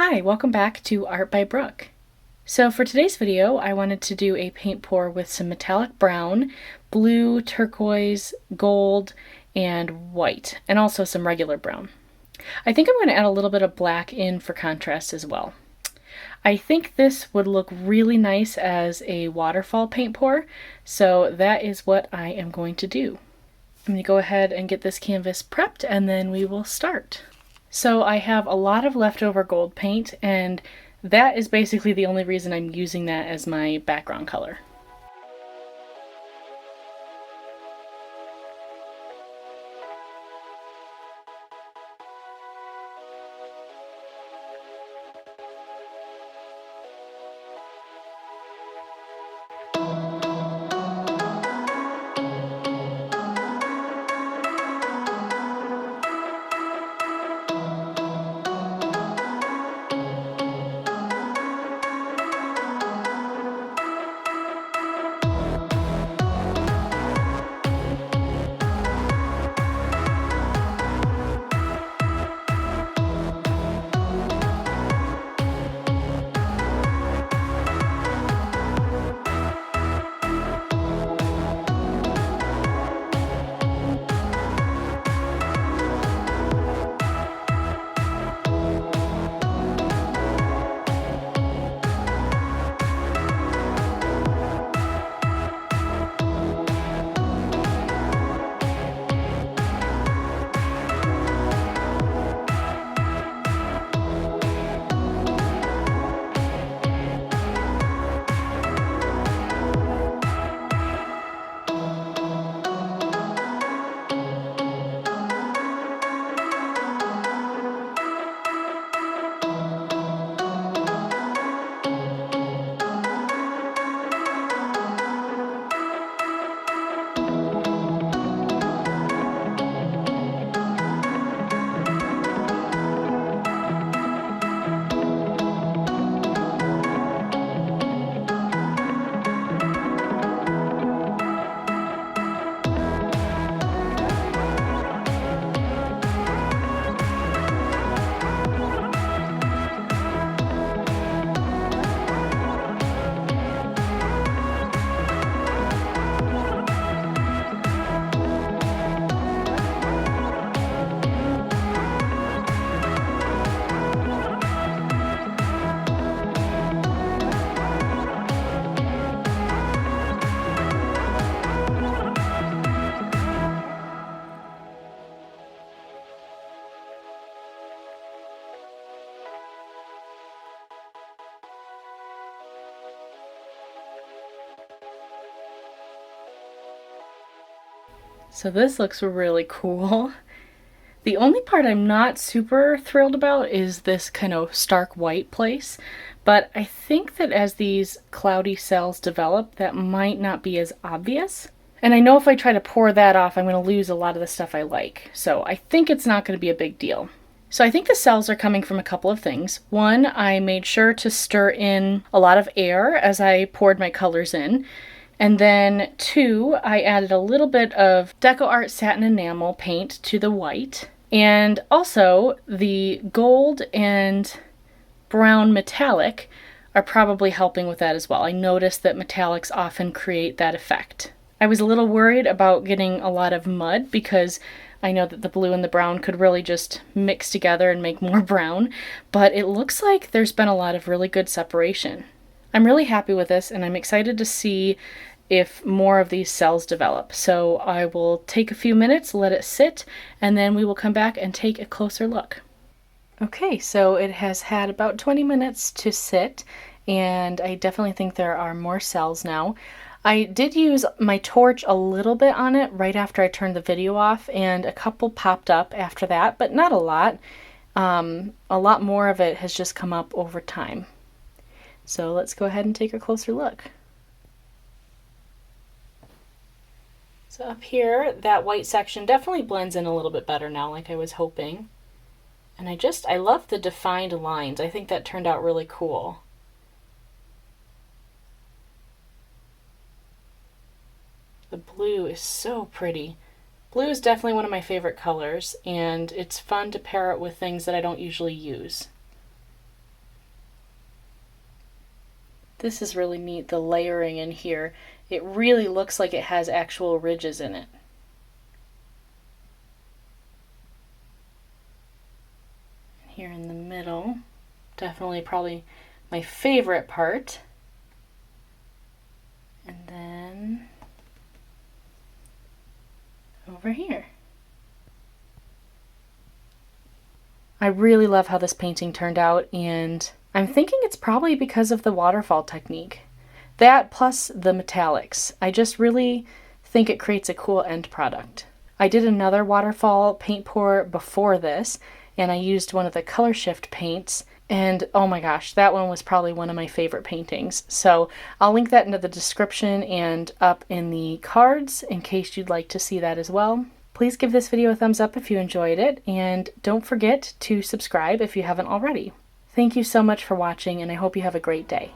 Hi, welcome back to Art by Brooke. So for today's video, I wanted to do a paint pour with some metallic brown, blue, turquoise, gold, and white, and also some regular brown. I think I'm going to add a little bit of black in for contrast as well. I think this would look really nice as a waterfall paint pour, so that is what I am going to do. I'm going to go ahead and get this canvas prepped and then we will start. So I have a lot of leftover gold paint, and that is basically the only reason I'm using that as my background color. So this looks really cool. The only part I'm not super thrilled about is this kind of stark white place, but I think that as these cloudy cells develop, that might not be as obvious. And I know if I try to pour that off, I'm going to lose a lot of the stuff I like. So I think it's not going to be a big deal. So I think the cells are coming from a couple of things. One, I made sure to stir in a lot of air as I poured my colors in. And then two, I added a little bit of DecoArt Satin Enamel paint to the white. And also the gold and brown metallic are probably helping with that as well. I noticed that metallics often create that effect. I was a little worried about getting a lot of mud because I know that the blue and the brown could really just mix together and make more brown, but it looks like there's been a lot of really good separation. I'm really happy with this, and I'm excited to see if more of these cells develop. So I will take a few minutes, let it sit, and then we will come back and take a closer look. Okay, so it has had about 20 minutes to sit, and I definitely think there are more cells now. I did use my torch a little bit on it right after I turned the video off, and a couple popped up after that, but not a lot. A lot more of it has just come up over time. So let's go ahead and take a closer look. So up here, that white section definitely blends in a little bit better now, like I was hoping. And I love the defined lines. I think that turned out really cool. The blue is so pretty. Blue is definitely one of my favorite colors, and it's fun to pair it with things that I don't usually use. This is really neat, the layering in here. It really looks like it has actual ridges in it. Here in the middle, definitely probably my favorite part. And then over here. I really love how this painting turned out, and I'm thinking it's probably because of the waterfall technique. That plus the metallics. I just really think it creates a cool end product. I did another waterfall paint pour before this, and I used one of the color shift paints, and oh my gosh, that one was probably one of my favorite paintings. So I'll link that into the description and up in the cards in case you'd like to see that as well. Please give this video a thumbs up if you enjoyed it, and don't forget to subscribe if you haven't already. Thank you so much for watching, and I hope you have a great day.